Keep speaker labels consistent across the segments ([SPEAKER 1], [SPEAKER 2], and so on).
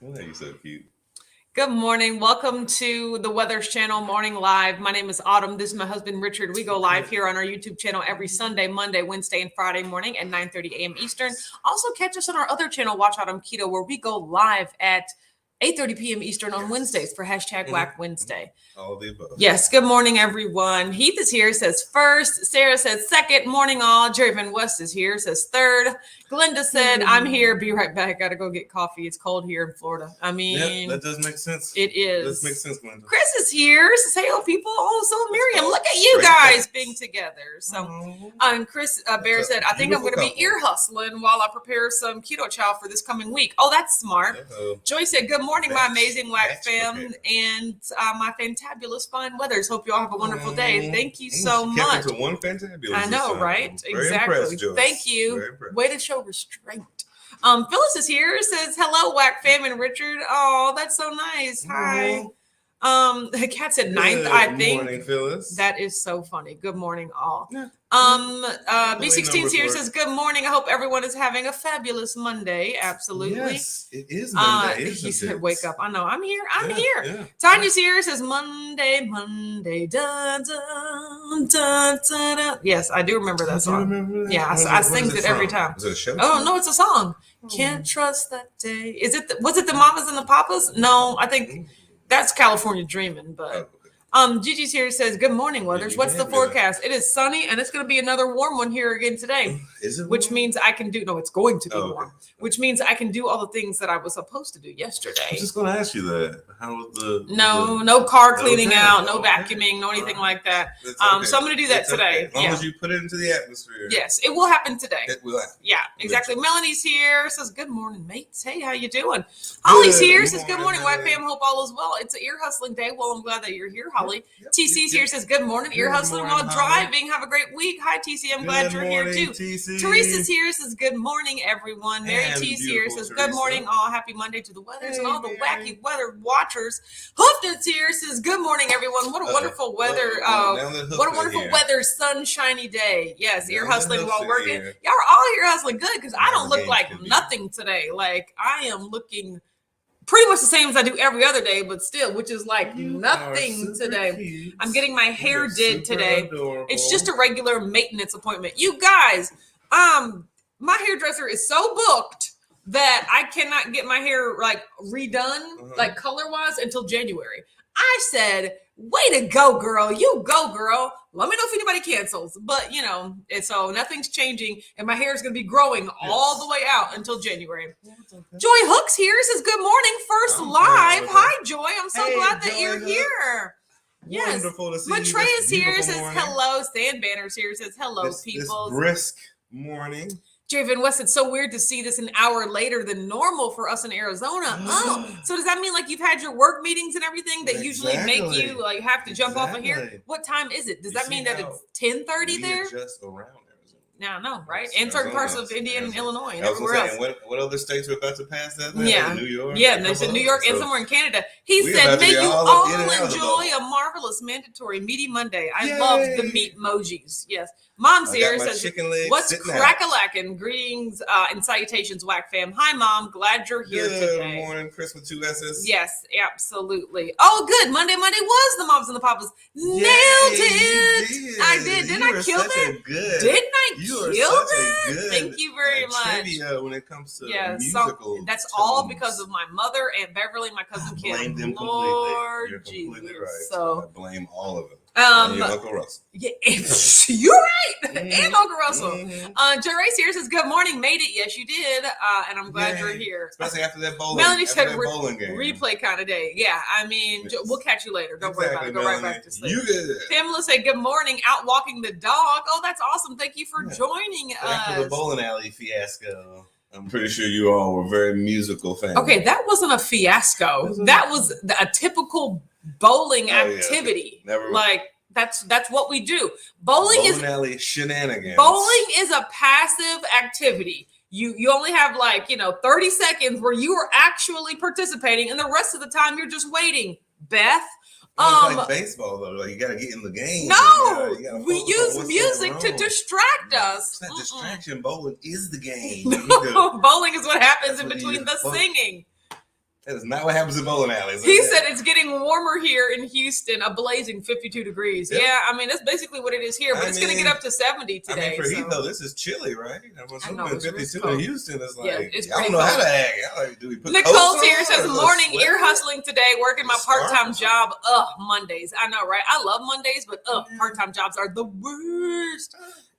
[SPEAKER 1] Oh, you're so cute.
[SPEAKER 2] Good morning. Welcome to the Weather's Channel Morning Live. My name is Autumn. This is my husband, Richard. We go live here on our YouTube channel every Sunday, Monday, Wednesday, and Friday morning at 9:30 a.m. Eastern. Also catch us on our other channel, Watch Autumn Keto, where we go live at 8:30 p.m. Eastern on Wednesdays for hashtag Whack Wednesday.
[SPEAKER 1] All of the above.
[SPEAKER 2] Yes. Good morning, everyone. Heath is here, says first. Sarah says second. Morning, all. Jerry Van West is here, says third. Glenda said, I'm here. Be right back. Got to go get coffee. It's cold here in Florida. I mean,
[SPEAKER 1] that does make sense.
[SPEAKER 2] It is.
[SPEAKER 1] That does make sense, Glenda.
[SPEAKER 2] Chris is here. Says, hey, oh, people. Oh, so Miriam, look at you guys being together. So, and Chris Bear said, I think I'm going to be ear hustling while I prepare some keto chow for this coming week. Oh, that's smart. Joy said, good morning, my amazing Whack fam and my fantabulous fine weathers. Hope you all have a wonderful day. Thank you so much.
[SPEAKER 1] To one fantabulous.
[SPEAKER 2] I know, right?
[SPEAKER 1] Very
[SPEAKER 2] exactly. Thank you. Way to show restraint. Phyllis is here. Says hello, Whack fam and Richard. Oh, that's so nice. Hi. The cat said ninth. I think.
[SPEAKER 1] Good morning, Phyllis.
[SPEAKER 2] That is so funny. Good morning, all. B16's here says good morning. I hope everyone is having a fabulous Monday. Absolutely.
[SPEAKER 1] Yes, it is Monday.
[SPEAKER 2] He said, "Wake up." I know. I'm here. I'm here. Yeah. Tanya's here. Says Monday. Dun, dun, dun, dun, dun. Yes, I do remember that song.
[SPEAKER 1] Remember that?
[SPEAKER 2] Yeah, I sing it every time.
[SPEAKER 1] Is it a show?
[SPEAKER 2] Oh no, it's a song. Can't trust that day. Is it? Was it the Mamas and the Papas? No, I think that's California Dreaming. But Gigi's here says good morning, weathers. What's the forecast? It is sunny and it's going to be another warm one here again today.
[SPEAKER 1] Is it?
[SPEAKER 2] Which means I can do. No, it's going to be warm. Which means I can do all the things that I was supposed to do yesterday.
[SPEAKER 1] I was just going to ask you that. How was the?
[SPEAKER 2] No car cleaning out, no vacuuming, no anything like that. So I'm going to do that today.
[SPEAKER 1] As long as you put it into the atmosphere.
[SPEAKER 2] Yes, it will happen today.
[SPEAKER 1] It will happen.
[SPEAKER 2] Yeah, exactly. Melanie's here. Says good morning, mates. Hey, how you doing? Holly's here. Says good morning, White fam. Hope all is well. It's an ear hustling day. Well, I'm glad that you're here, Holly. TC's here. Says good morning. Ear hustling while driving. Have a great week. Hi, TC. I'm glad you're here too. Teresa's here. Says good morning, everyone. Mary T's here. Says good morning, all. Happy Monday to the weathers and all the wacky weather watchers. Hoofd's here. Says good morning, everyone. What a wonderful weather. What a wonderful weather, sunshiny day. Yes, ear hustling while working. Y'all are all here hustling good because I don't look like nothing today. Like I am looking pretty much the same as I do every other day, but still, which is like nothing today. Cute. I'm getting my hair did today. Adorable. It's just a regular maintenance appointment. You guys, my hairdresser is so booked that I cannot get my hair like redone, like color wise, until January. I said, way to go, girl. You go, girl. Let me know if anybody cancels. But, you know, and so nothing's changing. And my hair is going to be growing all the way out until January. Okay. Joy Hooks here says, good morning. First live. Hi, Joy. I'm so glad that you're here. Yes.
[SPEAKER 1] Wonderful to see
[SPEAKER 2] Matre is here. Says, hello. Stan Banner's here. Says, hello, people.
[SPEAKER 1] This brisk morning.
[SPEAKER 2] Jerry Van West, it's so weird to see this an hour later than normal for us in Arizona. Oh, so does that mean like you've had your work meetings and everything that usually make you like have to jump off of here? What time is it? Does that mean that it's 10:30 there?
[SPEAKER 1] Just around Arizona.
[SPEAKER 2] Now, no, right? And certain parts of Indiana and Illinois and everywhere else.
[SPEAKER 1] What other states are about to pass that?
[SPEAKER 2] Yeah.
[SPEAKER 1] New York?
[SPEAKER 2] Yeah, they said New York and somewhere in Canada. He said, may you all enjoy a marvelous mandatory meaty Monday. I love the meat emojis. Yes. Mom's here says, what's crack-a-lackin'? Greetings and salutations, Whack fam. Hi, Mom. Glad you're here today.
[SPEAKER 1] Good morning, Chris with 2 S's.
[SPEAKER 2] Yes, absolutely. Oh, good. Monday was the Moms and the Papas. Nailed it. I did. Didn't I kill it? Didn't I kill it? Thank you very much.
[SPEAKER 1] Trivia when it comes to musical.
[SPEAKER 2] That's all because of my mother and Beverly, my cousin Kim.
[SPEAKER 1] Blame them
[SPEAKER 2] Lord
[SPEAKER 1] completely. You're completely right.
[SPEAKER 2] So
[SPEAKER 1] I blame all of it. And Uncle Russell.
[SPEAKER 2] Yeah, you're right. And Uncle Russell. Jerry here says, good morning. Made it. Yes, you did. And I'm glad you're here.
[SPEAKER 1] Especially after that bowling.
[SPEAKER 2] Melanie said
[SPEAKER 1] bowling game.
[SPEAKER 2] Replay kind of day. Yeah, I mean, we'll catch you later. Don't worry about it. Go right back to sleep.
[SPEAKER 1] You good.
[SPEAKER 2] Pamela said, good morning. Out walking the dog. Oh, that's awesome. Thank you for joining us.
[SPEAKER 1] After the bowling alley fiasco. I'm pretty sure you all were very musical fans.
[SPEAKER 2] Okay, that wasn't a fiasco. That was a typical bowling activity.
[SPEAKER 1] Never.
[SPEAKER 2] Like that's what we do. Bowling
[SPEAKER 1] alley shenanigans.
[SPEAKER 2] Bowling is a passive activity. You only have 30 seconds where you are actually participating, and the rest of the time you're just waiting. Beth.
[SPEAKER 1] It's like baseball though. Like you gotta get in the game.
[SPEAKER 2] No, we use music to distract us.
[SPEAKER 1] It's not distraction. Bowling is the game.
[SPEAKER 2] No, bowling is what happens in between the singing.
[SPEAKER 1] That is not what happens in bowling alleys.
[SPEAKER 2] He said it's getting warmer here in Houston, a blazing 52 degrees.
[SPEAKER 1] Yep.
[SPEAKER 2] Yeah, I mean, that's basically what it is here, but it's going to get up to 70 today.
[SPEAKER 1] For heat, though, this is chilly, right?
[SPEAKER 2] I know,
[SPEAKER 1] 52 in Houston is like,
[SPEAKER 2] it's
[SPEAKER 1] I don't know how to act. Like, do we put
[SPEAKER 2] Nicole here says, morning, ear hustling today, working my part-time job. Mondays. I know, right? I love Mondays, but part-time jobs are the worst.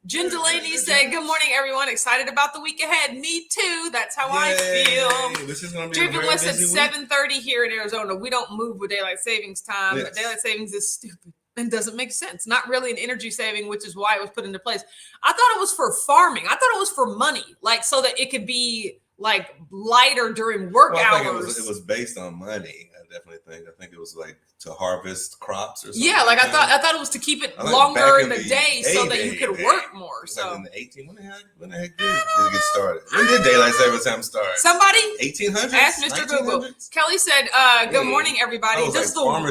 [SPEAKER 2] Jen Delaney said, good morning, everyone. Excited about the week ahead. Me too. That's how I feel.
[SPEAKER 1] This is going to be
[SPEAKER 2] Driven West at 7:30 here in Arizona. We don't move with daylight savings time. Yes. But daylight savings is stupid and doesn't make sense. Not really an energy saving, which is why it was put into place. I thought it was for farming. I thought it was for money, like so that it could be like lighter during work hours.
[SPEAKER 1] It was based on money. I think it was like to harvest crops or something.
[SPEAKER 2] Yeah, like I thought it was to keep it longer in the day so that you could work more. So
[SPEAKER 1] like in the when the heck did it get started? When did daylight saving time start?
[SPEAKER 2] Somebody
[SPEAKER 1] 1800s.
[SPEAKER 2] Ask Mr. Google. Kelly said, "Good morning, everybody. Does the world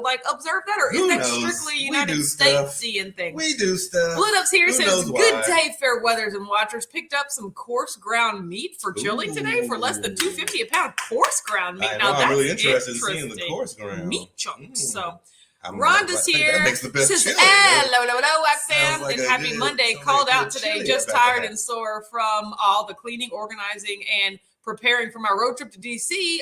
[SPEAKER 2] like observe that, or is that strictly United States seeing things?"
[SPEAKER 1] We do stuff.
[SPEAKER 2] Blood Ups here says, good day, fair weathers and watchers. Picked up some coarse ground meat for chili today for less than $2.50 a pound. Coarse ground meat. Now that's
[SPEAKER 1] I'm really interested in seeing the coarse ground
[SPEAKER 2] meat chunks. So Rhonda's here. Says, hello, fam, and happy Monday. Called out today, just tired and sore from all the cleaning, organizing, and preparing for my road trip to DC.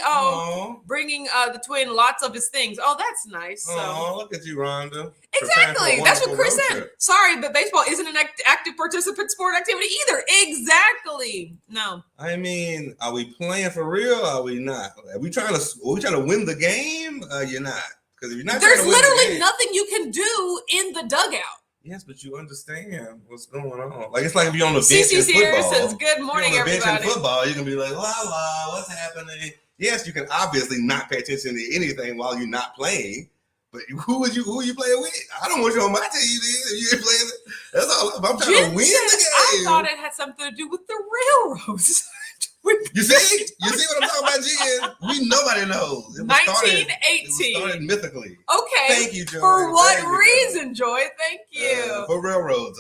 [SPEAKER 2] Bringing the twin lots of his things. Oh, that's nice. So
[SPEAKER 1] look at you, Rhonda.
[SPEAKER 2] Exactly. That's what Chris said. Sorry, but baseball isn't an active participant sport activity either. Exactly. No.
[SPEAKER 1] I mean, are we playing for real? Or are we not? Are we trying to win the game? You're not. Because if you're not,
[SPEAKER 2] there's literally nothing you can do in the dugout.
[SPEAKER 1] Yes, but you understand what's going on. Like, it's like if you're on the bench in football.
[SPEAKER 2] Says, good morning, everybody.
[SPEAKER 1] Bench in football, you can be like, la, what's happening? Yes, you can obviously not pay attention to anything while you're not playing. But who are you playing with? I don't want you on my team then if you ain't playing. That's all. I'm trying to win the game.
[SPEAKER 2] I thought it had something to do with the railroads.
[SPEAKER 1] You see what I'm talking about, Jen? Nobody knows.
[SPEAKER 2] 1918.
[SPEAKER 1] It started mythically.
[SPEAKER 2] Okay.
[SPEAKER 1] Thank you, Joy.
[SPEAKER 2] For what reason, Joy? Thank you.
[SPEAKER 1] For railroads.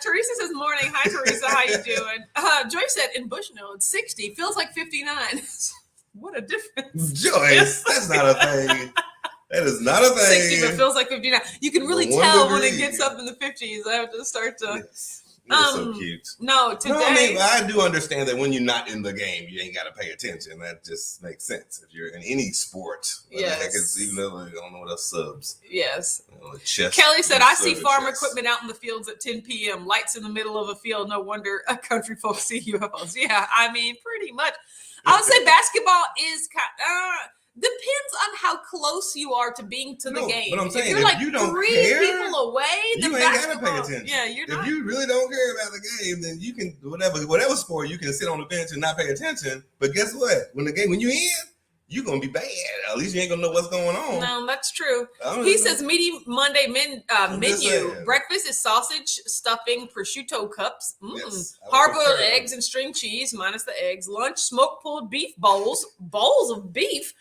[SPEAKER 2] Teresa says, morning. Hi, Teresa. How you doing? Joy said, in Bushnell, it's 60. Feels like 59. What a difference.
[SPEAKER 1] Joyce, that's not a thing. That is not a thing.
[SPEAKER 2] 60, but feels like 59. You can really tell when it gets up in the 50s. I have to start to...
[SPEAKER 1] Yes. It's so cute.
[SPEAKER 2] No, today.
[SPEAKER 1] No, I mean, I do understand that when you're not in the game, you ain't got to pay attention. That just makes sense. If you're in any sport,
[SPEAKER 2] yes.
[SPEAKER 1] Even though I don't know what else subs.
[SPEAKER 2] Yes.
[SPEAKER 1] Chest,
[SPEAKER 2] Kelly said, I see farm equipment out in the fields at 10 p.m. Lights in the middle of a field. No wonder country folks see UFOs. Yeah, I mean, pretty much. I would say basketball is depends on how close you are to being to the game.
[SPEAKER 1] But I'm saying,
[SPEAKER 2] if you're like
[SPEAKER 1] you don't
[SPEAKER 2] 3 people away,
[SPEAKER 1] you ain't gotta pay attention.
[SPEAKER 2] Yeah, you're not.
[SPEAKER 1] If you really don't care about the game, then you can whatever sport you can sit on the bench and not pay attention. But guess what? When you in, you're gonna be bad. At least you ain't gonna know what's going on.
[SPEAKER 2] No, that's true. He says meaty Monday menu. Breakfast is sausage, stuffing, prosciutto cups, hard-boiled eggs and string cheese minus the eggs. Lunch, smoked pulled beef bowls of beef.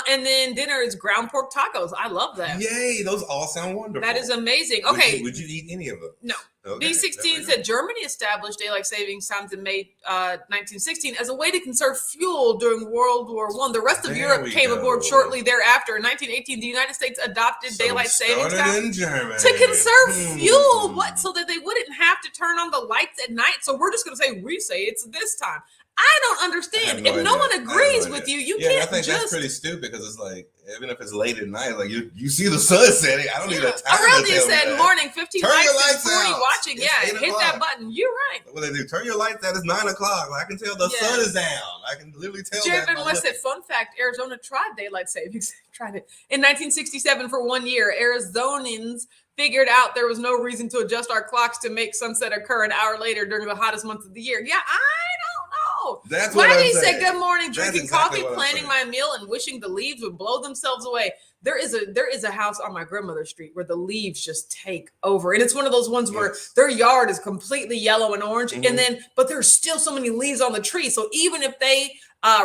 [SPEAKER 2] And then dinner is ground pork tacos. I love that.
[SPEAKER 1] Yay, those all sound wonderful.
[SPEAKER 2] That is amazing. Okay.
[SPEAKER 1] Would you eat any of them?
[SPEAKER 2] No.
[SPEAKER 1] Okay,
[SPEAKER 2] B16 said Germany established daylight savings times in May 1916 as a way to conserve fuel during World War I. The rest of Europe came aboard shortly thereafter. In 1918, the United States adopted daylight savings time to conserve fuel. What? So that they wouldn't have to turn on the lights at night. So we're just going to say, we say it's this time. I don't understand. If no one agrees with you, you can't.
[SPEAKER 1] I think that's pretty stupid because it's like, even if it's late at night, like you see the sun setting. I don't need a time.
[SPEAKER 2] Aurelia said morning, 15 lights and 40 watching. Yeah, hit that button. You're right.
[SPEAKER 1] What they do? Turn your lights out. It's 9 o'clock. I can tell the sun is down. I can literally tell.
[SPEAKER 2] Driven West said, fun fact: Arizona tried daylight savings. Tried it in 1967 for 1 year. Arizonans figured out there was no reason to adjust our clocks to make sunset occur an hour later during the hottest month of the year. Yeah, I don't know.
[SPEAKER 1] That's what I'm saying.
[SPEAKER 2] Said, good morning, drinking coffee, planning my meal, and wishing the leaves would blow themselves away. There is a house on my grandmother's street where the leaves just take over. And it's one of those ones where their yard is completely yellow and orange. And but there's still so many leaves on the tree. So even if they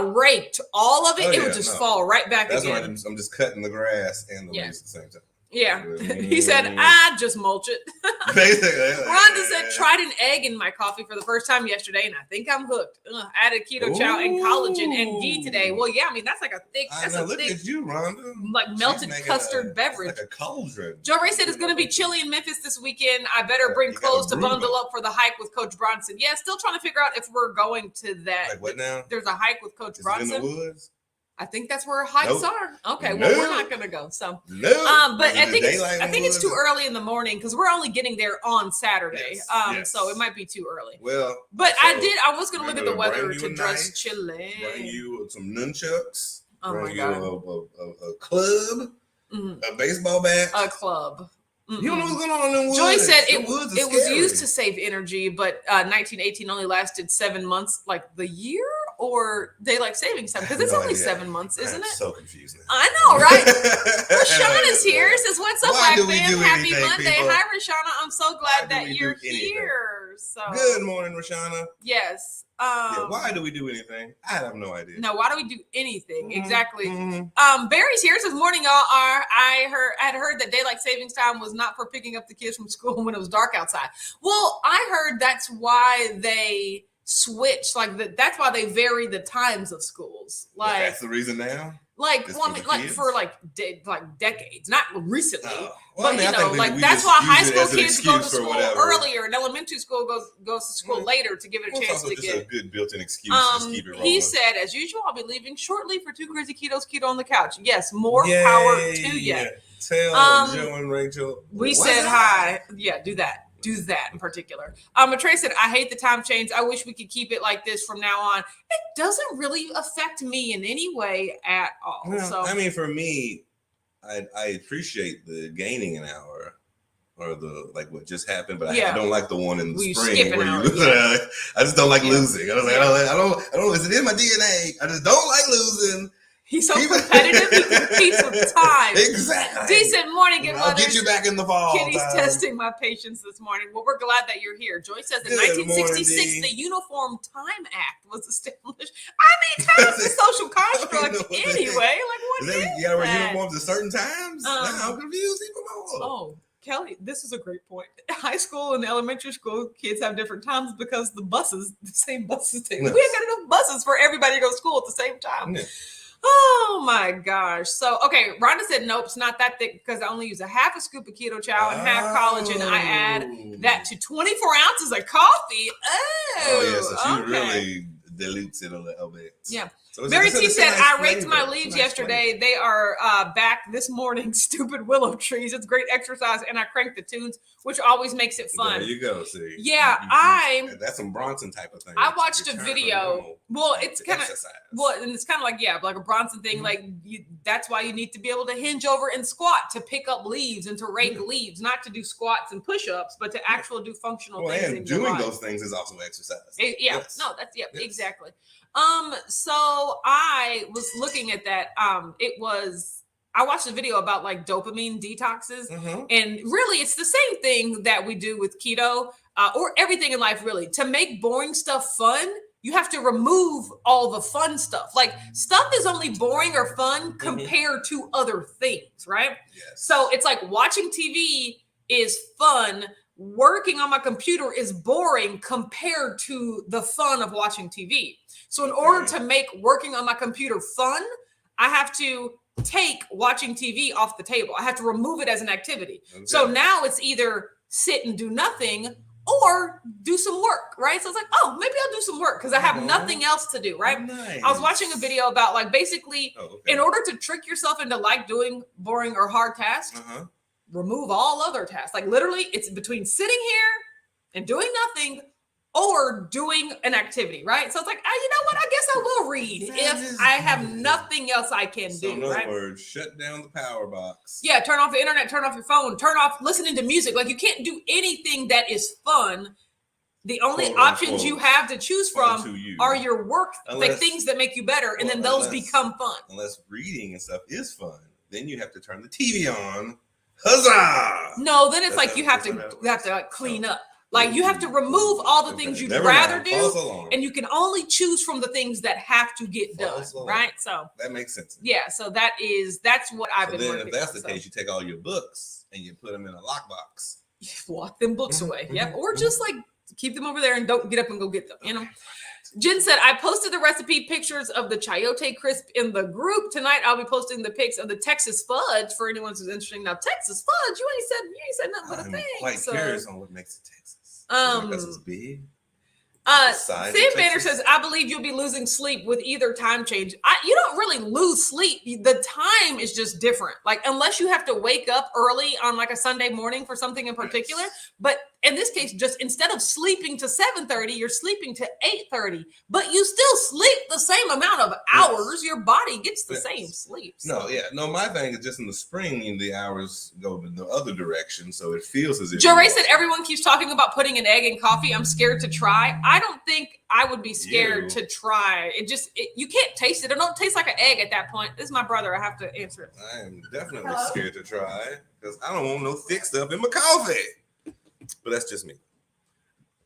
[SPEAKER 2] raked all of it, it would just fall right back again.
[SPEAKER 1] That's why I'm just cutting the grass and the leaves at the same time.
[SPEAKER 2] Yeah. He said, I just mulch it.
[SPEAKER 1] Basically.
[SPEAKER 2] Rhonda said, tried an egg in my coffee for the first time yesterday, and I think I'm hooked. Added keto chow and collagen and ghee today. Well, yeah, I mean, that's like a thick,
[SPEAKER 1] look at you, Rhonda.
[SPEAKER 2] like melted custard beverage.
[SPEAKER 1] Like a cauldron.
[SPEAKER 2] Joe Ray said it's going to be chilly in Memphis this weekend. I better bring clothes to bundle up for the hike with Coach Bronson. Yeah, still trying to figure out if we're going to that.
[SPEAKER 1] Like what now?
[SPEAKER 2] There's a hike with Coach Bronson.
[SPEAKER 1] In the woods?
[SPEAKER 2] I think that's where hikes are. Okay, well, we're not going to go. So, but I think it's too early in the morning because we're only getting there on Saturday. So it might be too early.
[SPEAKER 1] Well,
[SPEAKER 2] but I was going to look at the weather to dress chilly.
[SPEAKER 1] Bring you some nunchucks.
[SPEAKER 2] Oh
[SPEAKER 1] bring
[SPEAKER 2] my
[SPEAKER 1] you
[SPEAKER 2] God.
[SPEAKER 1] a club, a baseball bat,
[SPEAKER 2] a club.
[SPEAKER 1] You don't know what's going on in the woods.
[SPEAKER 2] Joy said it was used to save energy, but 1918 only lasted 7 months, like the year or daylight savings time, because it's only 7 months, isn't it?
[SPEAKER 1] So confusing.
[SPEAKER 2] I know, right? Rashana's here. Says, "What's up, Black fam? Happy Monday."
[SPEAKER 1] People?
[SPEAKER 2] Hi, Rashana. I'm so glad that you're here. So
[SPEAKER 1] good morning, Rashana.
[SPEAKER 2] Yes.
[SPEAKER 1] Why do we do anything? I have no idea.
[SPEAKER 2] No, why do we do anything? Exactly. Barry's here. Says, morning, y'all. I had heard that daylight savings time was not for picking up the kids from school when it was dark outside. Well, I heard that's why they switched. Like that's why they vary the times of schools. Like
[SPEAKER 1] that's the reason now.
[SPEAKER 2] Like, well, I mean, like for like decades, not recently.
[SPEAKER 1] Well,
[SPEAKER 2] but
[SPEAKER 1] I mean,
[SPEAKER 2] that's why high school kids go to school
[SPEAKER 1] earlier,
[SPEAKER 2] and elementary school goes to school later to give it a chance to get
[SPEAKER 1] a good built-in excuse. Just keep it rolling.
[SPEAKER 2] He said, as usual, I'll be leaving shortly for Two Crazy Ketos, Keto on the Couch. Yes, more power to you.
[SPEAKER 1] Tell Joe and Rachel.
[SPEAKER 2] We said hi. Yeah, do that. Do that in particular. Trey said, I hate the time change. I wish we could keep it like this from now on. It doesn't really affect me in any way at all.
[SPEAKER 1] Well,
[SPEAKER 2] so
[SPEAKER 1] I mean, for me, I appreciate the gaining an hour or the like what just happened, but I don't like the one in the spring where you lose. I just don't like losing. I was like, I don't. Is it in my DNA? I just don't like losing.
[SPEAKER 2] He's so competitive, he competes with time.
[SPEAKER 1] Exactly.
[SPEAKER 2] Decent morning, good
[SPEAKER 1] I'll get you back in the fall.
[SPEAKER 2] Kitty's testing my patience this morning. Well, we're glad that you're here. Joy says in 1966, the Uniform Time Act was established. I mean, time is a social construct anyway. Like, what is that?
[SPEAKER 1] You gotta wear uniforms at certain times? Now I'm confused even more.
[SPEAKER 2] Oh, Kelly, this is a great point. High school and elementary school kids have different times because the same buses take. We ain't got enough buses for everybody to go to school at the same time. Yeah. Oh my gosh. So, okay. Rhonda said, nope, it's not that thick because I only use a half a scoop of keto chow and half collagen. I add that to 24 ounces of coffee.
[SPEAKER 1] Oh, yeah. So she really dilutes it a little bit.
[SPEAKER 2] Yeah. So Mary T said, I raked my leaves yesterday. They are back this morning. Stupid willow trees. It's great exercise. And I cranked the tunes, which always makes it fun.
[SPEAKER 1] There you go. See.
[SPEAKER 2] Yeah.
[SPEAKER 1] That's some Bronson type of thing.
[SPEAKER 2] I watched a video. Well, it's kind of, and it's kind of like a Bronson thing. Like that's why you need to be able to hinge over and squat to pick up leaves and to rake leaves, not to do squats and push-ups, but to actually do functional things.
[SPEAKER 1] And doing those things is also exercise.
[SPEAKER 2] Exactly. So I was looking at that. I watched a video about like dopamine detoxes, and really it's the same thing that we do with keto or everything in life, really. To make boring stuff fun, you have to remove all the fun stuff. Like stuff is only boring or fun compared to other things, right?
[SPEAKER 1] Yes.
[SPEAKER 2] So it's like watching TV is fun. Working on my computer is boring compared to the fun of watching TV. So in order to make working on my computer fun, I have to take watching TV off the table. I have to remove it as an activity. Okay. So now it's either sit and do nothing or do some work, right? So it's like, oh, maybe I'll do some work because I have nothing else to do, right?
[SPEAKER 1] Nice.
[SPEAKER 2] I was watching a video about like basically in order to trick yourself into like doing boring or hard tasks, remove all other tasks. Like literally it's between sitting here and doing nothing or doing an activity, right? So it's like, you know what? I guess I will read if I have nothing else I can do.
[SPEAKER 1] In other words, shut down the power box.
[SPEAKER 2] Yeah, turn off the internet, turn off your phone, turn off listening to music. Like you can't do anything that is fun. The only options you have to choose from are your work, like things that make you better, and then those become fun.
[SPEAKER 1] Unless reading and stuff is fun, then you have to turn the TV on. Huzzah!
[SPEAKER 2] No, then it's like you have to like clean up. Like you have to remove all the things you'd rather do, and you can only choose from the things that have to get done, right? So
[SPEAKER 1] that makes sense.
[SPEAKER 2] Yeah, so that's what I've been working on.
[SPEAKER 1] If that's the case, you take all your books and you put them in a lockbox.
[SPEAKER 2] You lock them books away, or just like keep them over there and don't get up and go get them, Jen said, I posted the recipe pictures of the chayote crisp in the group. Tonight, I'll be posting the pics of the Texas fudge for anyone who's interested. Now, Texas fudge, you ain't said nothing but a thing.
[SPEAKER 1] I'm quite curious on what makes it Texas. Because it's big.
[SPEAKER 2] Sam Banner says, I believe you'll be losing sleep with either time change. You don't really lose sleep. The time is just different. Like, unless you have to wake up early on like a Sunday morning for something in particular. But in this case, just instead of sleeping to 7:30, you're sleeping to 8:30. But you still sleep the same amount of hours. Your body gets the same sleep. So.
[SPEAKER 1] No, my thing is just in the spring, the hours go in the other direction. So it feels as if...
[SPEAKER 2] Joray said, everyone keeps talking about putting an egg in coffee. I'm scared to try. I don't think I would be scared to try. You can't taste it. It don't taste like an egg at that point. This is my brother. I have to answer it.
[SPEAKER 1] I am definitely scared to try because I don't want no thick stuff in my coffee. But that's just me.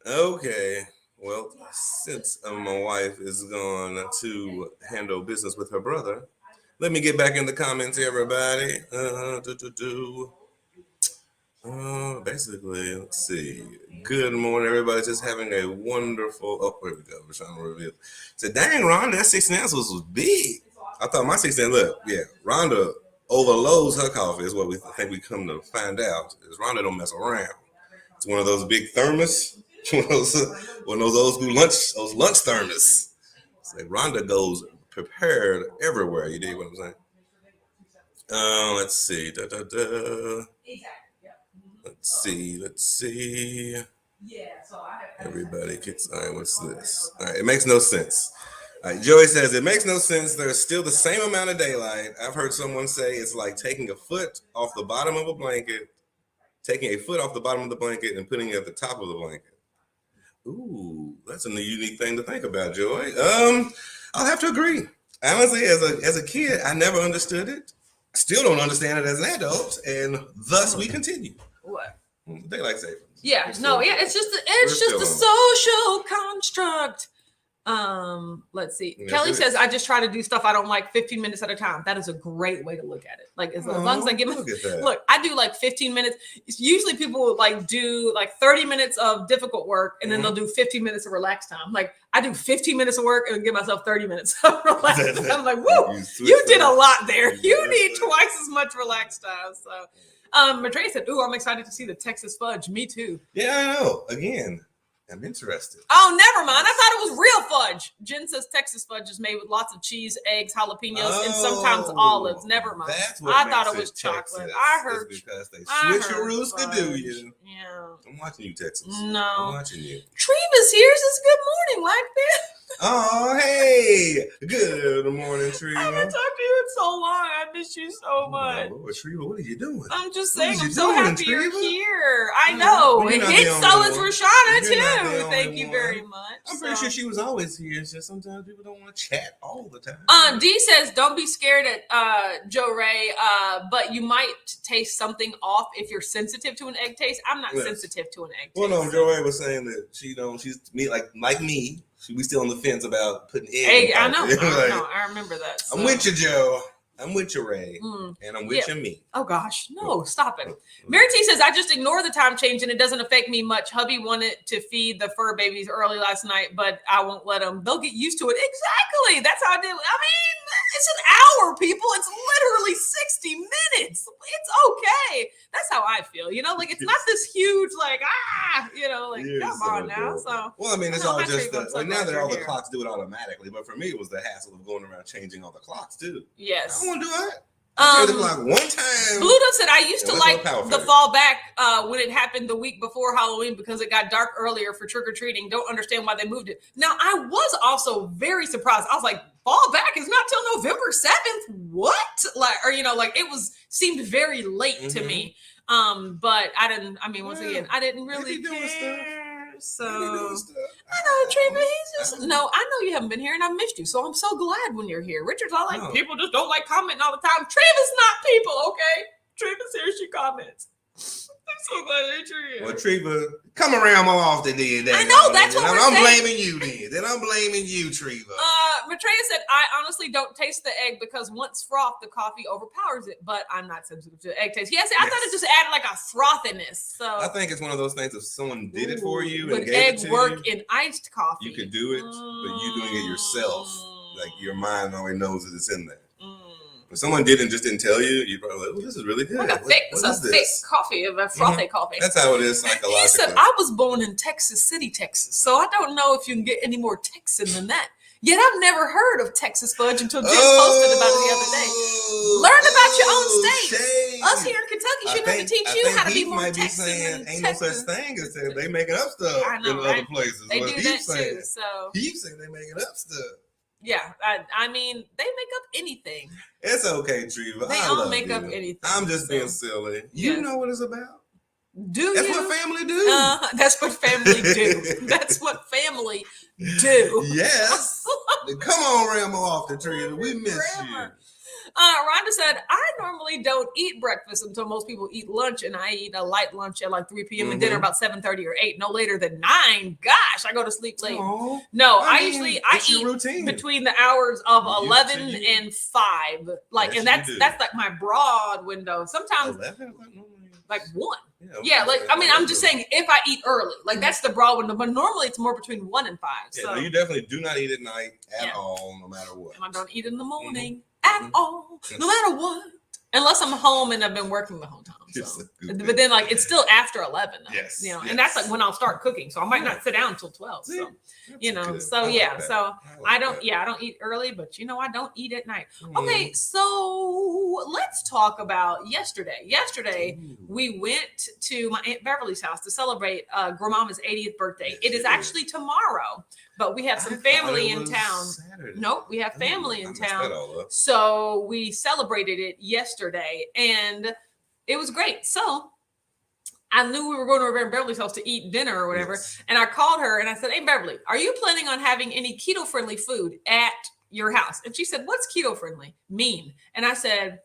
[SPEAKER 1] Okay. Well, since my wife is gone to handle business with her brother, let me get back in the comments, everybody. Basically, let's see. Good morning, everybody. Just having a wonderful... Oh, here we go. We're trying to reveal. Said, dang, Rhonda, that 16 ounces was big. I thought my 16... Look, Rhonda overloads her coffee is what we think we come to find out. Is Rhonda don't mess around. It's one of those big thermos. One of those old school lunch thermos. So Rhonda goes prepared everywhere. You dig what I'm saying? Let's see. Let's see. Everybody gets. All right, what's this? All right, it makes no sense. All right, Joey says it makes no sense. There's still the same amount of daylight. I've heard someone say it's like taking a foot off the bottom of a blanket, and putting it at the top of the blanket. Ooh, that's a unique thing to think about, Joy. I'll have to agree. Honestly, as a kid, I never understood it. I still don't understand it as an adult, and thus we continue.
[SPEAKER 2] What?
[SPEAKER 1] Daylight savings.
[SPEAKER 2] Yeah, it's just a social construct. Let's see. Yes, Kelly says, I just try to do stuff I don't like 15 minutes at a time. That is a great way to look at it. Like as long as I give look, I do like 15 minutes. Usually people like do like 30 minutes of difficult work and then they'll do 15 minutes of relaxed time. Like I do 15 minutes of work and give myself 30 minutes of relaxed time. I'm like, woo, you did a lot there. You need twice as much relaxed time. So Maitreya said, ooh, I'm excited to see the Texas fudge. Me too.
[SPEAKER 1] Yeah, I know. Again, I'm interested.
[SPEAKER 2] Oh, never mind. I thought it was real fudge. Jen says Texas fudge is made with lots of cheese, eggs, jalapenos, and sometimes olives. Never mind.
[SPEAKER 1] That's what
[SPEAKER 2] I thought it was chocolate. I heard
[SPEAKER 1] because they switcheroos to do you.
[SPEAKER 2] Yeah.
[SPEAKER 1] I'm watching you, Texas.
[SPEAKER 2] No.
[SPEAKER 1] I'm watching you.
[SPEAKER 2] Treva's here. Says good morning, Blackbeard.
[SPEAKER 1] Oh, hey. Good morning, Treva.
[SPEAKER 2] I haven't talked to you in so long. I miss you so much.
[SPEAKER 1] Oh, Treva, what are you doing?
[SPEAKER 2] I'm just saying, I'm so happy you're here. I know. And so is Rashana, too. Thank you very much.
[SPEAKER 1] I'm pretty sure she was always here. It's just sometimes people don't want to chat all the time.
[SPEAKER 2] Dee says, don't be scared at Joe Ray, but you might taste something off if you're sensitive to an egg taste. I'm not sensitive to an egg taste.
[SPEAKER 1] Well, no, Joe Ray was saying that she's me like me. We still on the fence about putting egg.
[SPEAKER 2] I know. I remember that. So.
[SPEAKER 1] I'm with you, Joe. I'm with you, Ray. And I'm with you, me.
[SPEAKER 2] Oh, gosh. No, stop it. Mary T says, I just ignore the time change and it doesn't affect me much. Hubby wanted to feed the fur babies early last night, but I won't let them. They'll get used to it. Exactly. That's how I did it. I mean, it's an hour, people. It's literally 60 minutes. It's okay. That's how I feel. Like it's not this huge, come on now. So,
[SPEAKER 1] well, I mean, it's all just now that all the clocks do it automatically. But for me, it was the hassle of going around changing all the clocks too.
[SPEAKER 2] Yes.
[SPEAKER 1] I don't want to do that. I the clock one time.
[SPEAKER 2] Bluto said, I used to like the fall back when it happened the week before Halloween because it got dark earlier for trick-or-treating. Don't understand why they moved it. Now, I was also very surprised. I was like, fall back is not till November 7th. What? It seemed very late to me. But I didn't, once again, I didn't really care. So I know, Treva, I know you haven't been here and I missed you. So I'm so glad when you're here. Richard's all like, people just don't like commenting all the time. Treva's not people, okay? Treva's here, she comments. so glad that you're here.
[SPEAKER 1] Well, Treva, come around more often then.
[SPEAKER 2] I know, that's what
[SPEAKER 1] I'm
[SPEAKER 2] we're saying.
[SPEAKER 1] blaming you then. Then I'm blaming you, Treva.
[SPEAKER 2] Maitreya said, I honestly don't taste the egg because once froth, the coffee overpowers it, but I'm not sensitive to egg taste. Yes, I thought it just added like a frothiness. So
[SPEAKER 1] I think it's one of those things, if someone did it for you
[SPEAKER 2] would
[SPEAKER 1] and gave
[SPEAKER 2] egg
[SPEAKER 1] it to
[SPEAKER 2] work
[SPEAKER 1] you,
[SPEAKER 2] in iced coffee?
[SPEAKER 1] you could do it, but you doing it yourself. Like your mind already knows that it's in there. If someone just didn't tell you, you'd probably like, oh, this is really good.
[SPEAKER 2] Like a thick coffee, a frothy coffee.
[SPEAKER 1] That's how it is psychologically.
[SPEAKER 2] He said, I was born in Texas City, Texas, so I don't know if you can get any more Texan than that. Yet I've never heard of Texas fudge until Jim posted about it the other day. Learn about your own state.
[SPEAKER 1] Shame.
[SPEAKER 2] Us here in Kentucky shouldn't have to teach you how to be more Texan.
[SPEAKER 1] Ain't no such thing as that. They making up stuff in other places.
[SPEAKER 2] They do that too. So
[SPEAKER 1] He's saying they making up stuff.
[SPEAKER 2] Yeah, I mean, they make up anything.
[SPEAKER 1] It's okay, Treva.
[SPEAKER 2] They all make up anything.
[SPEAKER 1] I'm just being silly. You know what it's about.
[SPEAKER 2] That's
[SPEAKER 1] what family do.
[SPEAKER 2] That's what family do. That's what family do.
[SPEAKER 1] Yes. Come on, around more often, Treva. We miss you.
[SPEAKER 2] Rhonda said, I normally don't eat breakfast until most people eat lunch, and I eat a light lunch at like 3 p.m. and dinner about 7:30 or 8, no later than 9. Gosh, I go to sleep late.
[SPEAKER 1] Aww.
[SPEAKER 2] No, I eat
[SPEAKER 1] routine?
[SPEAKER 2] between the hours of 11 and 5. Like, and that's like my broad window. Sometimes
[SPEAKER 1] 11?
[SPEAKER 2] like 1. Yeah, like I mean, I'm just saying if I eat early, like that's the broad window. But normally it's more between 1 and 5. So
[SPEAKER 1] no, you definitely do not eat at night at all, no matter what.
[SPEAKER 2] And I don't eat in the morning at all, no matter what. Unless I'm home and I've been working the whole time. So. But then like it's still after 11. Though,
[SPEAKER 1] yes.
[SPEAKER 2] And that's like when I'll start cooking. So I might not sit down until 12. So so yeah. So I don't eat early, but I don't eat at night. Okay, so let's talk about yesterday. Yesterday we went to my Aunt Beverly's house to celebrate Grandmama's 80th birthday. Yes, it is actually tomorrow, but we have some family in town. Saturday. Nope, we have family in town. So we celebrated it yesterday and it was great. So I knew we were going to Aunt Beverly's house to eat dinner or whatever. Yes. And I called her and I said, hey, Beverly, are you planning on having any keto-friendly food at your house? And she said, what's keto-friendly mean? And I said,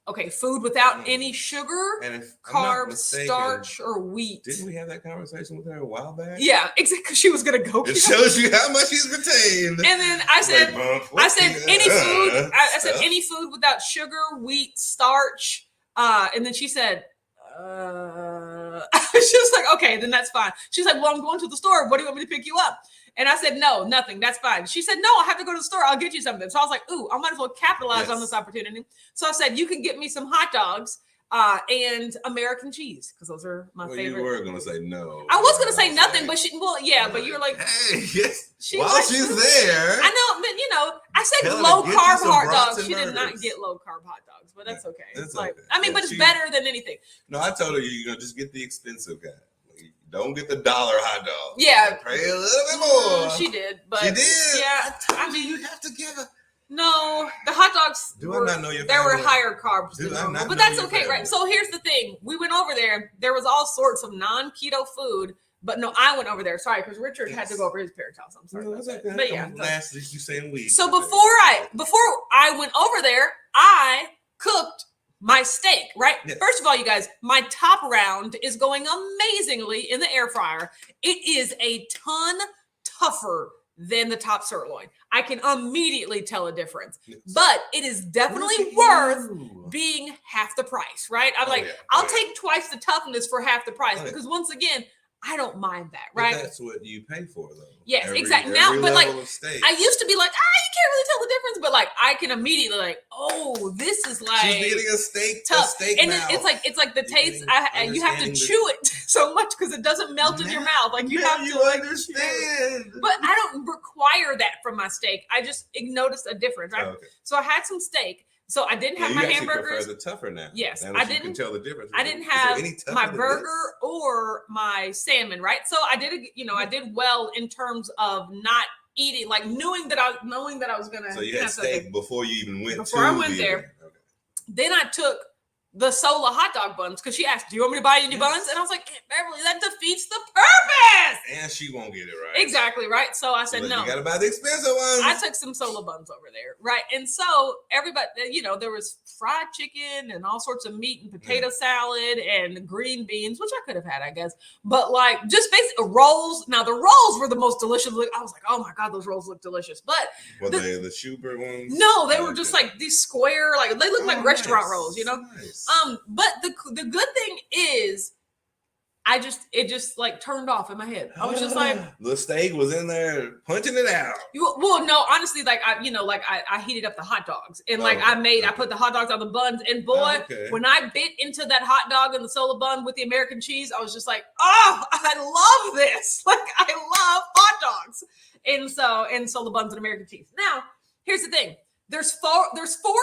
[SPEAKER 2] okay, food without any sugar, carbs, starch, or wheat.
[SPEAKER 1] Didn't we have that conversation with her a while back?
[SPEAKER 2] Yeah, exactly. Because she was going to go.
[SPEAKER 1] It shows you how much she's retained.
[SPEAKER 2] And then I said, any food. I said any food without sugar, wheat, starch. And then she said, she was like, okay, then that's fine. She's like, well, I'm going to the store. What do you want me to pick you up? And I said, no, nothing. That's fine. She said, no, I have to go to the store. I'll get you something. So I was like, ooh, I might as well capitalize on this opportunity. So I said, you can get me some hot dogs and American cheese because those are my favorite.
[SPEAKER 1] You were going to say no.
[SPEAKER 2] I was going to say nothing, but but you're like,
[SPEAKER 1] hey, yes. She's there.
[SPEAKER 2] I know, but I said low carb hot dogs. She did not get low carb hot dogs, but that's okay. It's like, okay. I mean, but it's better than anything.
[SPEAKER 1] No, I told her just get the expensive guy. Don't get the $1 hot dog.
[SPEAKER 2] Yeah.
[SPEAKER 1] Pay a little bit more.
[SPEAKER 2] She did, but
[SPEAKER 1] she did.
[SPEAKER 2] Yeah.
[SPEAKER 1] I mean, you have to give her.
[SPEAKER 2] No, the hot dogs.
[SPEAKER 1] I not know your
[SPEAKER 2] there were higher carbs than normal, but that's okay, right? So here's the thing: we went over there. There was all sorts of non-keto food, but no, I went over there. Sorry, because Richard had to go over his parents' house. I'm sorry, but yeah.
[SPEAKER 1] Last you saying we.
[SPEAKER 2] So before I went over there, I cooked my steak. Right. Yes. First of all, you guys, my top round is going amazingly in the air fryer. It is a ton tougher than the top sirloin. I can immediately tell a difference, but it is definitely worth being half the price, right? I'm I'll take twice the toughness for half the price because once again, I don't mind that, right?
[SPEAKER 1] But that's what you pay for, though.
[SPEAKER 2] Yes, exactly. Now, but like, I used to be like, you can't really tell the difference, but like, I can immediately this is like
[SPEAKER 1] she's eating a steak,
[SPEAKER 2] tough.
[SPEAKER 1] A steak
[SPEAKER 2] and
[SPEAKER 1] mouth.
[SPEAKER 2] It's like the taste. You have to chew it so much because it doesn't melt in your mouth. Like you have to
[SPEAKER 1] understand.
[SPEAKER 2] But I don't require that from my steak. I just noticed a difference, right? Okay. So I had some steak. So I didn't have my hamburgers.
[SPEAKER 1] The tougher now.
[SPEAKER 2] Yes,
[SPEAKER 1] I didn't. You can tell the difference.
[SPEAKER 2] I didn't have my burger or my salmon, right? So I did, I did well in terms of not eating, like knowing that I was gonna.
[SPEAKER 1] So you had steak before you even went.
[SPEAKER 2] Before I went there, then I took the Sola hot dog buns because she asked, "Do you want me to buy you any buns?" And I was like, Beverly, that defeats the purpose.
[SPEAKER 1] And she won't get it right.
[SPEAKER 2] Exactly, right? So I said, no.
[SPEAKER 1] You got to buy the expensive ones.
[SPEAKER 2] I took some Sola buns over there, right? And so everybody, there was fried chicken and all sorts of meat and potato salad and green beans, which I could have had, I guess. But like just basically rolls. Now the rolls were the most delicious. I was like, oh my God, those rolls look delicious. But
[SPEAKER 1] were they the Schubert ones?
[SPEAKER 2] No, they were just like these square, like they look like restaurant rolls, Nice. But the good thing is, it just like turned off in my head. I was just like,
[SPEAKER 1] the steak was in there punching it out.
[SPEAKER 2] Well, no, honestly, like I heated up the hot dogs and I put the hot dogs on the buns, and boy, when I bit into that hot dog and the Sola bun with the American cheese, I was just like, oh, I love this. Like I love hot dogs, and Sola buns and American cheese. Now, here's the thing. There's four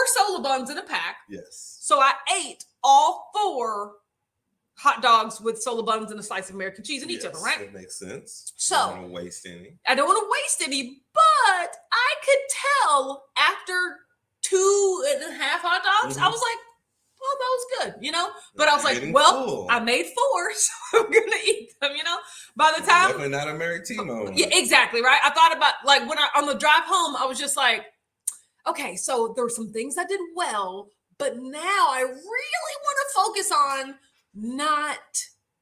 [SPEAKER 2] Sola buns in a pack.
[SPEAKER 1] Yes.
[SPEAKER 2] So I ate all 4 hot dogs with Sola buns and a slice of American cheese in each of them, right?
[SPEAKER 1] That makes sense.
[SPEAKER 2] So
[SPEAKER 1] I don't want to waste any.
[SPEAKER 2] I don't want to waste any, but I could tell after 2.5 hot dogs, I was like, well, that was good, But I was like, well, I made 4, so I'm gonna eat them, By the time
[SPEAKER 1] definitely not a Mary T moment.
[SPEAKER 2] Yeah, exactly, right? I thought about like when on the drive home, I was just like, okay, so there were some things I did well, but now I really want to focus on not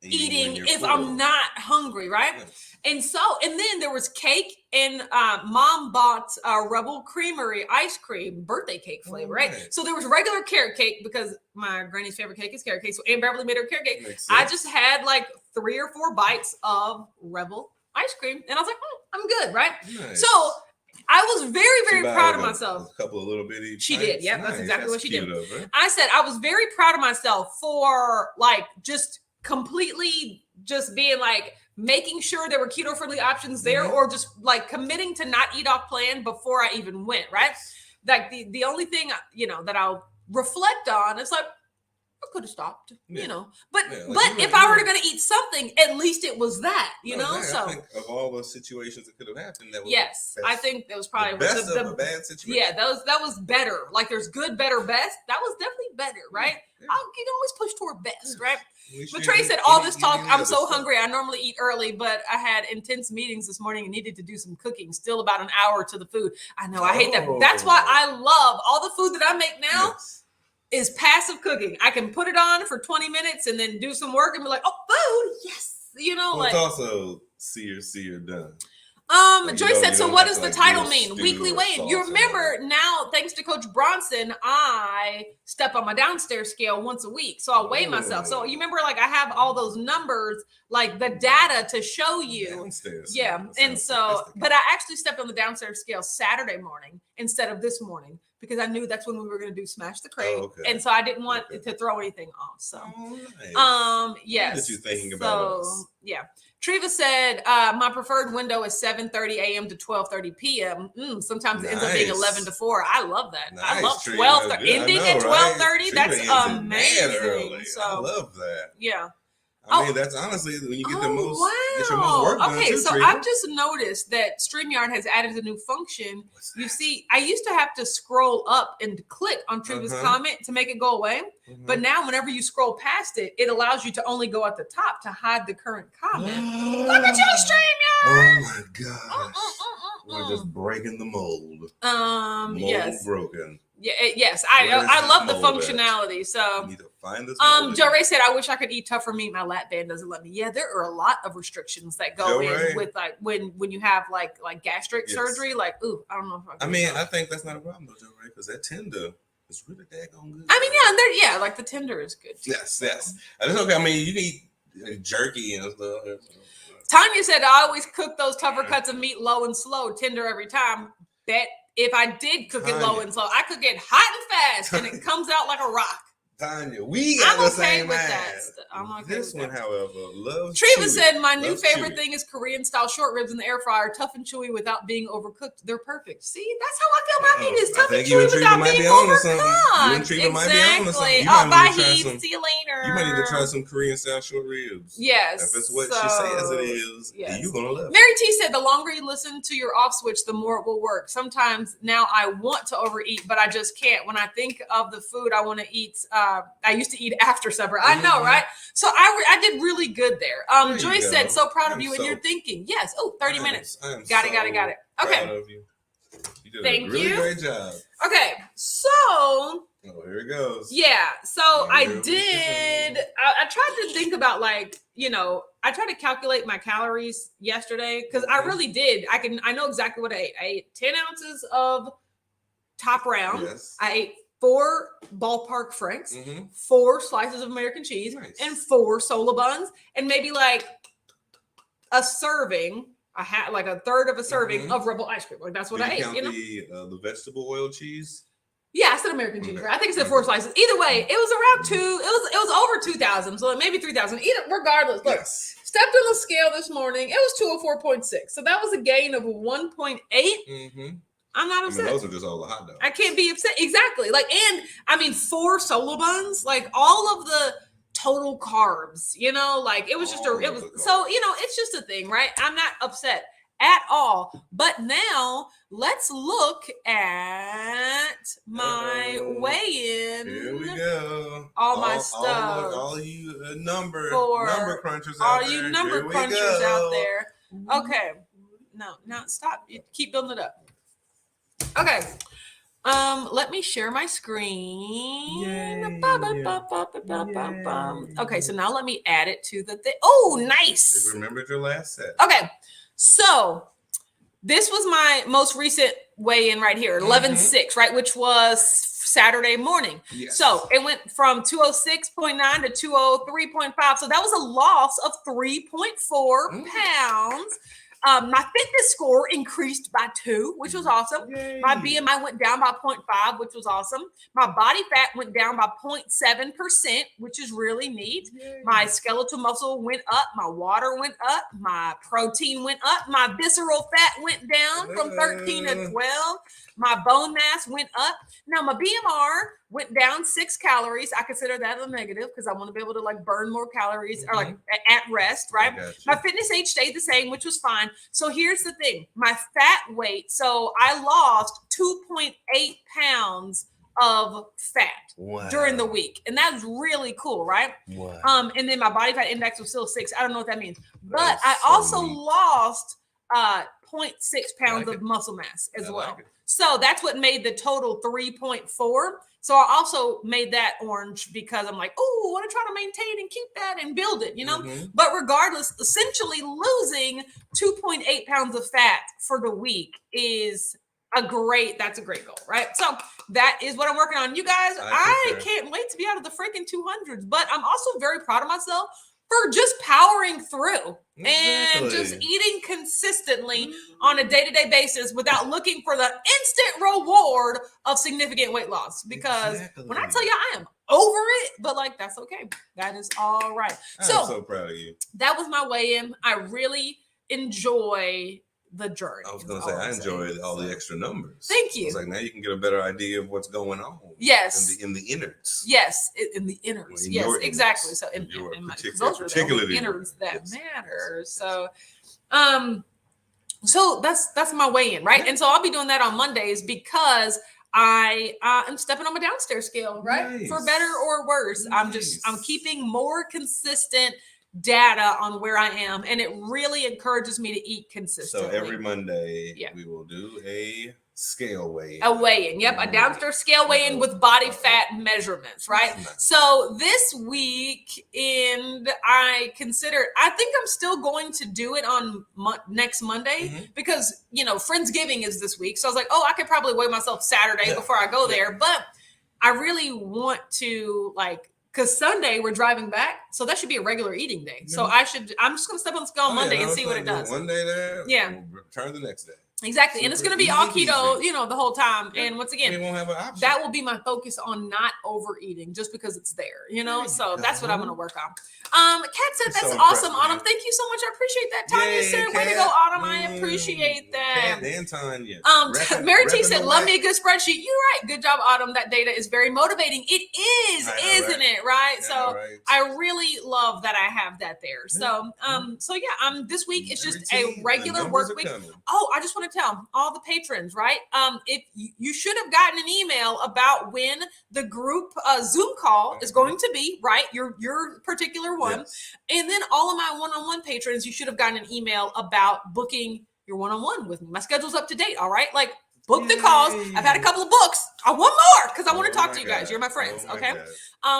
[SPEAKER 2] eating if I'm not hungry, right? Yes. And then there was cake, and Mom bought Rebel Creamery ice cream, birthday cake flavor, right? So there was regular carrot cake because my granny's favorite cake is carrot cake. So Aunt Beverly made her carrot cake. I just had like 3 or 4 bites of Rebel ice cream, and I was like, oh, I'm good, right? Nice. So I was very, very proud of myself.
[SPEAKER 1] A couple of little bitty.
[SPEAKER 2] She did. Yep, that's exactly what she did.
[SPEAKER 1] Right?
[SPEAKER 2] I said I was very proud of myself for like just completely just being like making sure there were keto friendly options there, or just like committing to not eat off plan before I even went. Right. Like the only thing that I'll reflect on is like, I could have stopped, but if I were going to eat something, at least it was that, So
[SPEAKER 1] I think of all the situations that could have happened, that was
[SPEAKER 2] I think that was probably
[SPEAKER 1] the best of a bad situation.
[SPEAKER 2] Yeah, that was better. Like there's good, better, best. That was definitely better, right? Yeah. You can always push toward best, right? But Trey said all this talk, I'm so hungry. I normally eat early, but I had intense meetings this morning and needed to do some cooking. Still about an hour to the food. I know, I hate that. That's why I love all the food that I make now. Yes. Is passive cooking. I can put it on for 20 minutes and then do some work and be like, oh, food, yes.
[SPEAKER 1] It's also see or done.
[SPEAKER 2] Joyce said, so what does the title mean? Weekly weigh-in. You remember now, thanks to Coach Bronson, I step on my downstairs scale once a week. So I'll weigh myself. So you remember, like, I have all those numbers, like the data to show you.
[SPEAKER 1] Downstairs.
[SPEAKER 2] Yeah. And so, but I actually stepped on the downstairs scale Saturday morning instead of this morning, because I knew that's when we were going to do Smash the Crate. And so I didn't want to throw anything off. So, yes.
[SPEAKER 1] What you thinking about us?
[SPEAKER 2] Yeah. Treva said, my preferred window is 7:30 a.m. to 12:30 p.m. Sometimes it ends up being 11 to 4. I love that.
[SPEAKER 1] Nice,
[SPEAKER 2] I love 12 ending at 12:30. That's amazing.
[SPEAKER 1] So I love that.
[SPEAKER 2] Yeah.
[SPEAKER 1] I mean, that's honestly when you get the most, get your most work done.
[SPEAKER 2] Okay,
[SPEAKER 1] too,
[SPEAKER 2] so
[SPEAKER 1] Treva.
[SPEAKER 2] I've just noticed that StreamYard has added a new function. You see, I used to have to scroll up and click on Treva's comment to make it go away. But now whenever you scroll past it, it allows you to only go at the top to hide the current comment. Look at you, StreamYard!
[SPEAKER 1] Oh my gosh. We're just breaking the mold.
[SPEAKER 2] Yes.
[SPEAKER 1] Broken.
[SPEAKER 2] Yeah, yes. I love the functionality. So
[SPEAKER 1] you need to find this.
[SPEAKER 2] Joe Ray said, I wish I could eat tougher meat. My lap band doesn't let me. Yeah, there are a lot of restrictions that go in with like when you have like gastric surgery. Like, ooh, I don't know if
[SPEAKER 1] I think that's not a problem though, Joe Ray, because that tender is really daggone good.
[SPEAKER 2] I mean, like the tender is good too.
[SPEAKER 1] Yes. That's okay. I mean, you can eat jerky and stuff.
[SPEAKER 2] Tanya said, I always cook those tougher cuts of meat low and slow, tender every time. Bet if I did cook it low and slow, I could get hot and fast and it comes out like a rock.
[SPEAKER 1] Tanya, we got the same
[SPEAKER 2] with
[SPEAKER 1] ass.
[SPEAKER 2] that. I'm okay
[SPEAKER 1] this
[SPEAKER 2] with
[SPEAKER 1] one,
[SPEAKER 2] that.
[SPEAKER 1] however, loves
[SPEAKER 2] Treva
[SPEAKER 1] chewy.
[SPEAKER 2] said, my new favorite thing is Korean style short ribs in the air fryer, tough and chewy without being overcooked. They're perfect. See, that's how I feel my meat is tough and chewy without being overcooked.
[SPEAKER 1] You and Treva might be on to something.
[SPEAKER 2] Bye, Heath. See you later.
[SPEAKER 1] You might need to try some Korean style short ribs.
[SPEAKER 2] Yes.
[SPEAKER 1] If it's what she says it is, you're going to love it.
[SPEAKER 2] Mary T said, the longer you listen to your off switch, the more it will work. Sometimes now I want to overeat, but I just can't. When I think of the food I want to eat, I used to eat after supper. I know, right? So I did really good there. Joy said, so proud of you, and you're thinking, yes. Oh, 30 minutes. Got it. Okay.
[SPEAKER 1] Proud of you. You did
[SPEAKER 2] Thank
[SPEAKER 1] a really
[SPEAKER 2] you.
[SPEAKER 1] great job.
[SPEAKER 2] Okay, so
[SPEAKER 1] oh, here it goes.
[SPEAKER 2] Yeah, so I did. I tried to think about I tried to calculate my calories yesterday because I really did. I know exactly what I ate. I ate 10 ounces of Top Round.
[SPEAKER 1] Yes.
[SPEAKER 2] I ate 4 ballpark franks, 4 slices of American cheese, and 4 Sola buns, and maybe a serving. I had a third of a serving of Rebel ice cream. That's what I ate.
[SPEAKER 1] Count the vegetable oil cheese?
[SPEAKER 2] Yeah, I said American cheese, right? I think it said 4 slices. Either way, it was around 2. It was over 2,000, so maybe 3,000. Regardless, look, stepped on the scale this morning. It was 204.6, so that was a gain of 1.8. I'm not upset.
[SPEAKER 1] Those are just all the hot dogs.
[SPEAKER 2] I can't be upset. Exactly. And 4 Sola buns, all of the total carbs, it was just it's just a thing, right? I'm not upset at all. But now let's look at my weigh-in.
[SPEAKER 1] Here we go.
[SPEAKER 2] All my stuff.
[SPEAKER 1] All you number crunchers out there.
[SPEAKER 2] All you number crunchers out there. Okay. No, stop. You keep building it up. Okay. Let me share my screen. Yay. Okay, so now let me add it to the thing. Oh, nice.
[SPEAKER 1] I remembered your last set.
[SPEAKER 2] Okay, so this was my most recent weigh-in right here, 11.6, right, which was Saturday morning. Yes. So it went from 206.9 to 203.5. So that was a loss of 3.4 pounds. My fitness score increased by 2, which was awesome. Yay. My BMI went down by 0.5, which was awesome. My body fat went down by 0.7%, which is really neat. Yay. My skeletal muscle went up. My water went up. My protein went up. My visceral fat went down from 13 to 12. My bone mass went up. Now my BMR went down 6 calories. I consider that a negative because I want to be able to burn more calories or at rest, right? My fitness age stayed the same, which was fine. So here's the thing. My fat weight. So I lost 2.8 pounds of fat during the week. And that was really cool, right? Wow. And then my body fat index was still 6. I don't know what that means. But I also lost 0.6 pounds of muscle mass as well. So that's what made the total 3.4. So I also made that orange because I'm I want to try to maintain and keep that and build it, But regardless, essentially losing 2.8 pounds of fat for the week is that's a great goal, right? So that is what I'm working on. You guys, I can't wait to be out of the freaking 200s, but I'm also very proud of myself for just powering through and just eating consistently on a day-to-day basis without looking for the instant reward of significant weight loss. Because when I tell you I am over it, but that's okay. That is all right.
[SPEAKER 1] I'm so proud of you.
[SPEAKER 2] That was my weigh-in. I really enjoy the journey.
[SPEAKER 1] I was going to say, I enjoyed all the extra numbers.
[SPEAKER 2] Thank you.
[SPEAKER 1] It's now you can get a better idea of what's going on.
[SPEAKER 2] Yes.
[SPEAKER 1] In the innards.
[SPEAKER 2] Yes, in the innards.
[SPEAKER 1] In
[SPEAKER 2] yes, exactly. So
[SPEAKER 1] in
[SPEAKER 2] those are the innards that matter. So, so that's my weigh-in, right? And so I'll be doing that on Mondays because I am stepping on my downstairs scale, right? Nice. For better or worse. Nice. I'm keeping more consistent data on where I am, and it really encourages me to eat consistently.
[SPEAKER 1] So every Monday we will do a scale weigh-in.
[SPEAKER 2] A weigh-in, yep, a downstairs scale weigh-in with body fat measurements, right? Nice. So this weekend, I think I'm still going to do it on next Monday because, Friendsgiving is this week. So I was I could probably weigh myself Saturday before I go there, but I really want to because Sunday we're driving back, so that should be a regular eating day. So I'm just gonna step on the scale on Monday and see what it does.
[SPEAKER 1] One day there,
[SPEAKER 2] we'll
[SPEAKER 1] return the next day.
[SPEAKER 2] Exactly. And it's going to be all keto, the whole time. Yeah. And once again,
[SPEAKER 1] we won't have an option.
[SPEAKER 2] That will be my focus on not overeating just because it's there, So that's what I'm going to work on. Kat said, that's so awesome, Autumn. Thank you so much. I appreciate that. Tanya said, way to go, Autumn. I appreciate that.
[SPEAKER 1] Kat and Tanya.
[SPEAKER 2] Mary T said, love me a good spreadsheet. You're right. Good job, Autumn. That data is very motivating. It is, isn't it? Right. So I really love that I have that there. So, this week it's just a regular work week. Oh, I just want to want to tell all the patrons, right? If you should have gotten an email about when the group Zoom call is going to be, right? Your particular one.
[SPEAKER 1] Yes.
[SPEAKER 2] And then all of my one-on-one patrons, you should have gotten an email about booking your one-on-one with me. My schedule's up to date, all right? Like, book the calls. I've had a couple of books. I want more because I want to talk to you guys. You're my friends, okay?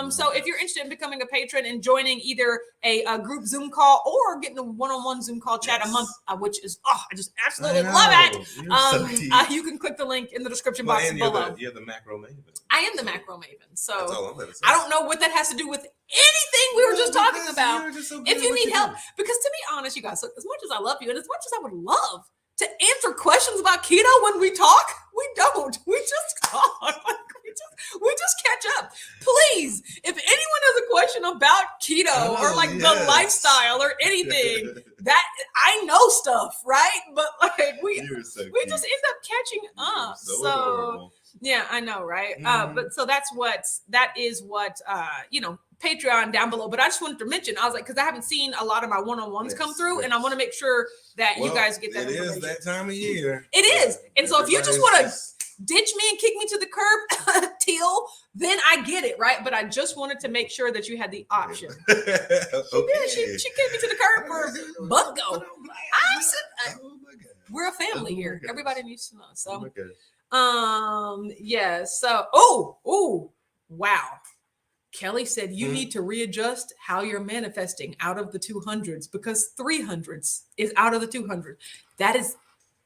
[SPEAKER 2] So if you're interested in becoming a patron and joining either a group Zoom call or getting a one-on-one Zoom call chat a month, which is, I just absolutely love it. You can click the link in the description box below.
[SPEAKER 1] You're the macro maven.
[SPEAKER 2] I am the macro maven. So
[SPEAKER 1] That's all I'm gonna say.
[SPEAKER 2] I don't know what that has to do with anything we were just talking about. If you need help, because to be honest, you guys, so as much as I love you and as much as I would love to answer questions about keto when we talk, we don't. We just talk. We just catch up. Please, if anyone has a question about keto or like the lifestyle or anything, that I know stuff, right? But like we just end up catching up. So yeah, I know, right? But so that is what Patreon down below. But I just wanted to mention, I was like, because I haven't seen a lot of my one-on-ones come through, and I want to make sure that you guys get that information.
[SPEAKER 1] It is that time of year.
[SPEAKER 2] It is. And so if you just want to ditch me and kick me to the curb, Teal, then I get it, right? But I just wanted to make sure that you had the option. She kicked me to the curb for Bungo. We're a family here. Everybody needs to know. So, yeah. So, wow. Kelly said you need to readjust how you're manifesting out of the 200s because 300s is out of the 200. That is,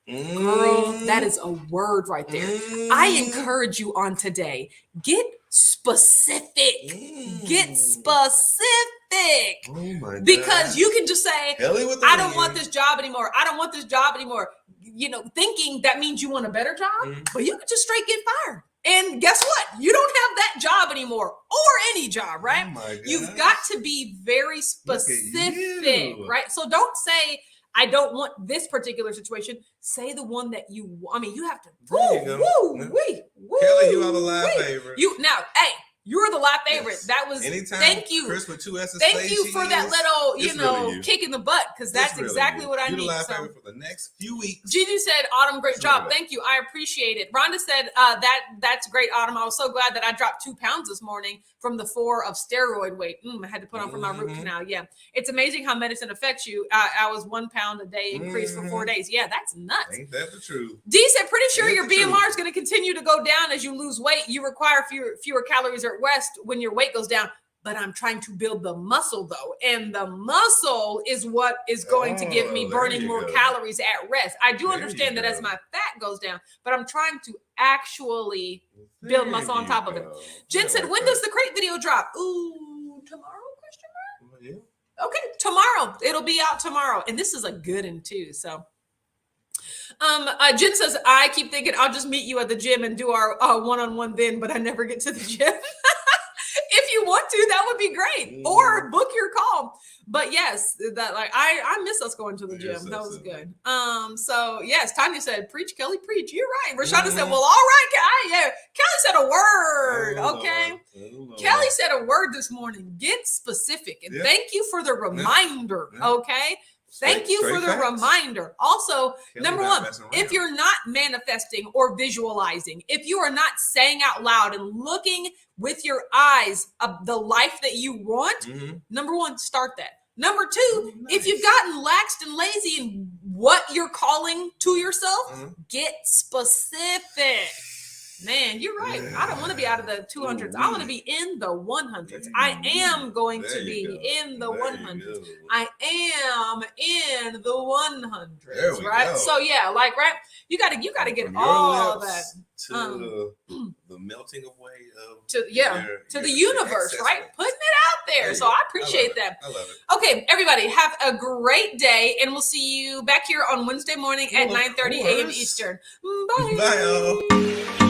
[SPEAKER 2] girl, that is a word right there. I encourage you on today. Get specific. Get specific.
[SPEAKER 1] Oh my God.
[SPEAKER 2] Because you can just say, I don't want this job anymore. I don't want this job anymore. Thinking that means you want a better job, but you can just straight get fired. And guess what? You don't have that job anymore or any job, right? Oh you've got to be very specific, right? So don't say, I don't want this particular situation. Say the one that you want. You have to.
[SPEAKER 1] Kelly, you are the live favorite.
[SPEAKER 2] You're the live favorite. That was
[SPEAKER 1] anytime.
[SPEAKER 2] Thank you.
[SPEAKER 1] Chris with 2 S's.
[SPEAKER 2] Thank you for that little, kick in the butt, because that's exactly what I need.
[SPEAKER 1] You're the live favorite for the next few weeks.
[SPEAKER 2] Gigi said, "Autumn, great job. Thank you. I appreciate it." Rhonda said, "That's great, Autumn. I was so glad that I dropped 2 pounds this morning from the 4 of steroid weight. I had to put on for my root canal. Yeah, it's amazing how medicine affects you. I was 1 pound a day increase for 4 days. Yeah, that's nuts.
[SPEAKER 1] Ain't that the truth?"
[SPEAKER 2] D said, "Pretty sure your BMR is going to continue to go down as you lose weight. You require fewer calories at rest when your weight goes down. But I'm trying to build the muscle though. And the muscle is what is going to give me burning more calories at rest. I do understand that as my fat goes down, but I'm trying to actually build muscle on top of it." Jen said, "When does the crate video drop?" Ooh, tomorrow? Question mark? Yeah. Okay, tomorrow. It'll be out tomorrow. And this is a good one too. So Jen says, "I keep thinking I'll just meet you at the gym and do our one-on-one then, but I never get to the gym." If you want to, that would be great. Or book your call. But yes, that I miss us going to the gym. That was good. So yes, Tanya said, "Preach, Kelly, preach." You're right. Rashonda said, "Well, all right, yeah." Kelly said a word. Okay. Kelly said a word this morning. Get specific. And thank you for the reminder. Okay. Thank you for the reminder. Also, number one, if you're not manifesting or visualizing, if you are not saying out loud and looking with your eyes of the life that you want, number one, start that. Number two, if you've gotten laxed and lazy in what you're calling to yourself, get specific. Man, you're right. I don't want to be out of the 200s. I want to be in the 100s. I am going to be in the 100s. I am in the 100s, right? So yeah, right? You got to get all that
[SPEAKER 1] to the melting away of
[SPEAKER 2] to the universe, right? Putting it out there. So I appreciate that.
[SPEAKER 1] I love it.
[SPEAKER 2] Okay, everybody, have a great day, and we'll see you back here on Wednesday morning at 9:30 a.m. Eastern. Bye.
[SPEAKER 1] Bye, y'all.